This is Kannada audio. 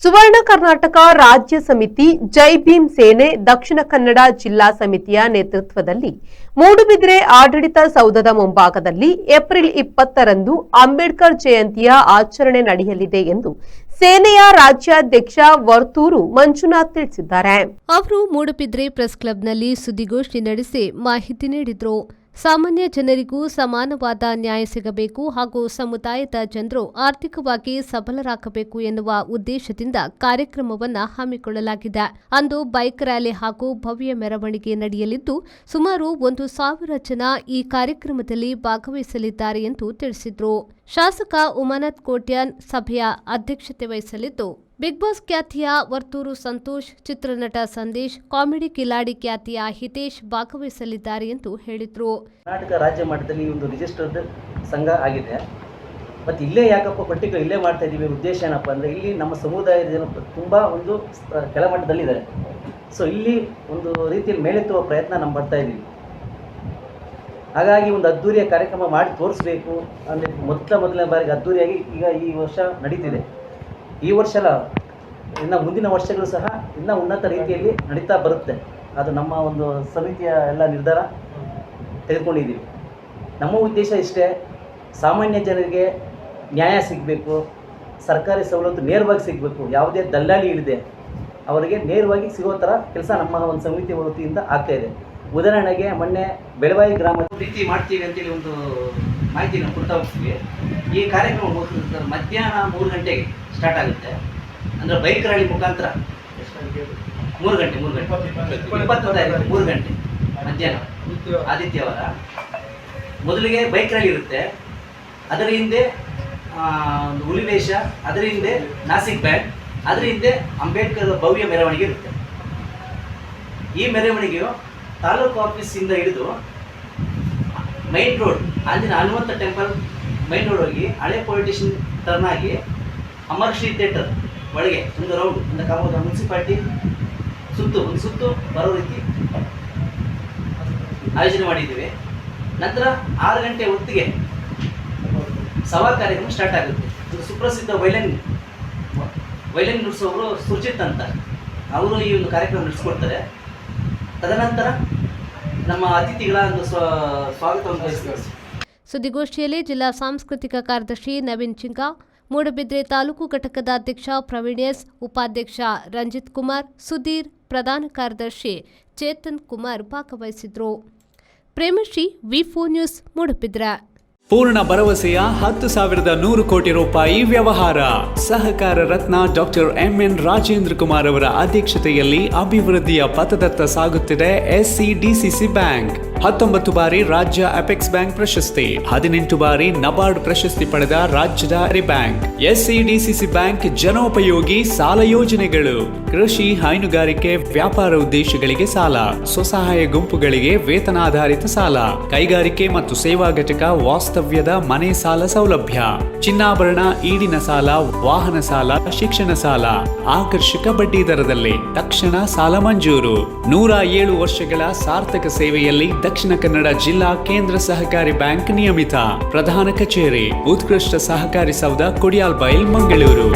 ಸುವರ್ಣ ಕರ್ನಾಟಕ ರಾಜ್ಯ ಸಮಿತಿ ಜೈ ಭೀಮ್ ಸೇನೆ ದಕ್ಷಿಣ ಕನ್ನಡ ಜಿಲ್ಲಾ ಸಮಿತಿಯ ನೇತೃತ್ವದಲ್ಲಿ ಮೂಡುಬಿದಿರೆ ಆಡಳಿತ ಸೌಧದ ಮುಂಭಾಗದಲ್ಲಿ ಏಪ್ರಿಲ್ 20ರಂದು ಅಂಬೇಡ್ಕರ್ ಜಯಂತಿಯ ಆಚರಣೆ ನಡೆಯಲಿದೆ ಎಂದು ಸೇನೆಯ ರಾಜ್ಯಾಧ್ಯಕ್ಷ ವರ್ತೂರು ಮಂಜುನಾಥ್ ತಿಳಿಸಿದ್ದಾರೆ. ಅವರು ಮೂಡುಬಿದಿರೆ ಪ್ರೆಸ್ ಕ್ಲಬ್ನಲ್ಲಿ ಸುದ್ದಿಗೋಷ್ಠಿ ನಡೆಸಿ ಮಾಹಿತಿ ನೀಡಿದರು. ಸಾಮಾನ್ಯ ಜನರಿಗೂ ಸಮಾನವಾದ ನ್ಯಾಯ ಸಿಗಬೇಕು ಹಾಗೂ ಸಮುದಾಯದ ಜನರು ಆರ್ಥಿಕವಾಗಿ ಸಬಲರಾಗಬೇಕು ಎನ್ನುವ ಉದ್ದೇಶದಿಂದ ಕಾರ್ಯಕ್ರಮವನ್ನು ಹಮ್ಮಿಕೊಳ್ಳಲಾಗಿದೆ. ಅಂದು ಬೈಕ್ ರ್ಯಾಲಿ ಹಾಗೂ ಭವ್ಯ ಮೆರವಣಿಗೆ ನಡೆಯಲಿದ್ದು ಸುಮಾರು 1,000 ಜನ ಈ ಕಾರ್ಯಕ್ರಮದಲ್ಲಿ ಭಾಗವಹಿಸಲಿದ್ದಾರೆ ಎಂದು ತಿಳಿಸಿದರು. ಶಾಸಕ ಉಮಾನಾಥ್ ಕೋಟ್ಯಾನ್ ಸಭೆಯ ಅಧ್ಯಕ್ಷತೆ ವಹಿಸಲಿದ್ದು ಬಿಗ್ ಬಾಸ್ ಖ್ಯಾತಿಯ ವರ್ತೂರು ಸಂತೋಷ್, ಚಿತ್ರನಟ ಸಂದೇಶ್, ಕಾಮಿಡಿ ಕಿಲಾಡಿ ಖ್ಯಾತಿಯ ಹಿತೇಶ್ ಭಾಗವಹಿಸಲಿದ್ದಾರೆ ಎಂದು ಹೇಳಿದರು. ಕರ್ನಾಟಕ ರಾಜ್ಯ ಮಟ್ಟದಲ್ಲಿ ಒಂದು ರಿಜಿಸ್ಟರ್ಡ್ ಸಂಘ ಆಗಿದೆ. ಮತ್ತು ಇಲ್ಲೇ ಯಾಕಪ್ಪ ಪರ್ಟಿಕ್ಯುಲರ್ ಇಲ್ಲೇ ಮಾಡ್ತಾ ಇದ್ದೀವಿ, ಉದ್ದೇಶ ಏನಪ್ಪ ಅಂದರೆ ಇಲ್ಲಿ ನಮ್ಮ ಸಮುದಾಯದ ಜನ ತುಂಬ ಒಂದು ಕೆಳಮಟ್ಟದಲ್ಲಿದ್ದಾರೆ. ಸೊ ಇಲ್ಲಿ ಒಂದು ರೀತಿಯಲ್ಲಿ ಮೇಲೆತ್ತುವ ಪ್ರಯತ್ನ ನಾವು ಮಾಡ್ತಾ ಇದ್ದೀವಿ. ಹಾಗಾಗಿ ಒಂದು ಅದ್ದೂರಿಯ ಕಾರ್ಯಕ್ರಮ ಮಾಡಿ ತೋರಿಸ್ಬೇಕು ಅಂದರೆ ಮೊದಲನೇ ಬಾರಿಗೆ ಅದ್ದೂರಿಯಾಗಿ ಈಗ ಈ ವರ್ಷ ನಡೀತಿದೆ. ಈ ವರ್ಷ ಅಲ್ಲ, ಇನ್ನು ಮುಂದಿನ ವರ್ಷಗಳು ಸಹ ಇನ್ನೂ ಉನ್ನತ ರೀತಿಯಲ್ಲಿ ನಡೀತಾ ಬರುತ್ತೆ. ಅದು ನಮ್ಮ ಒಂದು ಸಮಿತಿಯ ಎಲ್ಲ ನಿರ್ಧಾರ ತೆಗೆದುಕೊಂಡಿದ್ದೀವಿ. ನಮ್ಮ ಉದ್ದೇಶ ಇಷ್ಟೇ, ಸಾಮಾನ್ಯ ಜನರಿಗೆ ನ್ಯಾಯ ಸಿಗಬೇಕು, ಸರ್ಕಾರಿ ಸವಲತ್ತು ನೇರವಾಗಿ ಸಿಗಬೇಕು, ಯಾವುದೇ ದಲ್ಲಾಳಿ ಇಲ್ಲದೆ ಅವರಿಗೆ ನೇರವಾಗಿ ಸಿಗೋ ಥರ ಕೆಲಸ ನಮ್ಮ ಒಂದು ಸಮಿತಿ ವತಿಯಿಂದ ಆಗ್ತಾಯಿದೆ. ಉದಾಹರಣೆಗೆ ಮೊನ್ನೆ ಬೆಳವಾಯಿ ಗ್ರಾಮದ ರೀತಿ ಮಾಡ್ತೀವಿ ಅಂತೇಳಿ ಒಂದು ಮಾಹಿತಿನ ಕೊಡ್ತಾ ಹೋಗ್ತೀವಿ. ಈ ಕಾರ್ಯಕ್ರಮ ಮಧ್ಯಾಹ್ನ 3 ಗಂಟೆಗೆ ಸ್ಟಾರ್ಟ್ ಆಗುತ್ತೆ. ಅಂದರೆ ಬೈಕ್ ರ್ಯಾಲಿ ಮುಖಾಂತರ 3 ಗಂಟೆ 20 ತಾರೀಕು 3 ಗಂಟೆ ಮಧ್ಯಾಹ್ನ ಆದಿತ್ಯವಾರ ಮೊದಲಿಗೆ ಬೈಕ್ ರ್ಯಾಲಿ ಇರುತ್ತೆ. ಅದರ ಹಿಂದೆ ಹುಲಿವೇಷ, ಅದರ ಹಿಂದೆ ನಾಸಿಕ್ ಬ್ಯಾಂಡ್, ಅದರ ಹಿಂದೆ ಅಂಬೇಡ್ಕರ್ ಭವ್ಯ ಮೆರವಣಿಗೆ ಇರುತ್ತೆ. ಈ ಮೆರವಣಿಗೆಯು ತಾಲೂಕು ಆಫೀಸಿಂದ ಹಿಡಿದು ಮೈನ್ ರೋಡ್ ಅಂದಿನ ಹನುಮಂತ ಟೆಂಪಲ್ ಮೈನ್ ರೋಡ್ ಹೋಗಿ ಹಳೆ ಪೊಲೀಸ್ ಸ್ಟೇಷನ್ ಟರ್ನ್ ಆಗಿ ಅಮರ್ ಶ್ರೀ ಥಿಯೇಟರ್ ಒಳಗೆ ಒಂದು ರೌಂಡ್ ಒಂದು ಕಾಮದ ಮುನ್ಸಿಪಾಲ್ಟಿ ಒಂದು ಸುತ್ತು ಬರೋ ರೀತಿ ಆಯೋಜನೆ ಮಾಡಿದ್ದೀವಿ. ನಂತರ 6 ಗಂಟೆ ಹೊತ್ತಿಗೆ ಸಭಾ ಕಾರ್ಯಕ್ರಮ ಸ್ಟಾರ್ಟ್ ಆಗುತ್ತೆ. ಒಂದು ಸುಪ್ರಸಿದ್ಧ ವೈಲಿನ್ ನುಡಿಸೋರು ಸುರ್ಜಿತ್ ಅಂತ ಅವರು ಈ ಒಂದು ಕಾರ್ಯಕ್ರಮ ನಡೆಸ್ಕೊಡ್ತಾರೆ. ತದನಂತರ ನಮ್ಮ ಅತಿಥಿಗಳ ಒಂದು ಸ್ವಾಗತವನ್ನು ವಹಿಸ್ತಾರೆ. ಸುದ್ದಿಗೋಷ್ಠಿಯಲ್ಲಿ ಜಿಲ್ಲಾ ಸಾಂಸ್ಕೃತಿಕ ಕಾರ್ಯದರ್ಶಿ ನವೀನ್ ಚಿಂಗಾ, ಮೂಡುಬಿದಿರೆ ತಾಲೂಕು ಘಟಕದ ಅಧ್ಯಕ್ಷ ಪ್ರವೀಣ್ ಎಸ್, ಉಪಾಧ್ಯಕ್ಷ ರಂಜಿತ್ ಕುಮಾರ್, ಸುಧೀರ್, ಪ್ರಧಾನ ಕಾರ್ಯದರ್ಶಿ ಚೇತನ್ ಕುಮಾರ್ ಭಾಗವಹಿಸಿದ್ರು. ಪ್ರೇಮಶ್ರೀ, ವಿ4 ನ್ಯೂಸ್, ಮೂಡುಬಿದಿರೆ. ಪೂರ್ಣ ಭರವಸೆಯ 10,100 ಕೋಟಿ ರೂಪಾಯಿ ವ್ಯವಹಾರ. ಸಹಕಾರ ರತ್ನ ಡಾಕ್ಟರ್ ಎಂಎನ್ ರಾಜೇಂದ್ರ ಕುಮಾರ್ ಅವರ ಅಧ್ಯಕ್ಷತೆಯಲ್ಲಿ ಅಭಿವೃದ್ಧಿಯ ಪಥದತ್ತ ಸಾಗುತ್ತಿದೆ ಎಸ್ಸಿಡಿಸಿಸಿ ಬ್ಯಾಂಕ್. 19 ಬಾರಿ ರಾಜ್ಯ ಅಪೆಕ್ಸ್ ಬ್ಯಾಂಕ್ ಪ್ರಶಸ್ತಿ, 18 ಬಾರಿ ನಬಾರ್ಡ್ ಪ್ರಶಸ್ತಿ ಪಡೆದ ರಾಜ್ಯದ ಬ್ಯಾಂಕ್. ಎಸ್ಸಿಡಿಸಿಸಿ ಬ್ಯಾಂಕ್ ಜನೋಪಯೋಗಿ ಸಾಲ ಯೋಜನೆಗಳು, ಕೃಷಿ, ಹೈನುಗಾರಿಕೆ, ವ್ಯಾಪಾರ ಉದ್ದೇಶಗಳಿಗೆ ಸಾಲ, ಸ್ವಸಹಾಯ ಗುಂಪುಗಳಿಗೆ ವೇತನಾಧಾರಿತ ಸಾಲ, ಕೈಗಾರಿಕೆ ಮತ್ತು ಸೇವಾ ಘಟಕ ವಾಸ್ತವ್ಯದ ಮನೆ ಸಾಲ ಸೌಲಭ್ಯ, ಚಿನ್ನಾಭರಣ, ಈಡಿನ ಸಾಲ, ವಾಹನ ಸಾಲ, ಶಿಕ್ಷಣ ಸಾಲ, ಆಕರ್ಷಕ ಬಡ್ಡಿ ದರದಲ್ಲಿ ತಕ್ಷಣ ಸಾಲ ಮಂಜೂರು. 107 ವರ್ಷಗಳ ಸಾರ್ಥಕ ಸೇವೆಯಲ್ಲಿ ದಕ್ಷಿಣ ಕನ್ನಡ ಜಿಲ್ಲಾ ಕೇಂದ್ರ ಸಹಕಾರಿ ಬ್ಯಾಂಕ್ ನಿಯಮಿತ. ಪ್ರಧಾನ ಕಚೇರಿ, ಉತ್ಕೃಷ್ಟ ಸಹಕಾರಿ ಸೌಧ, ಕೊಡಿಯಾಲ್ ಬೈಲ್, ಮಂಗಳೂರು.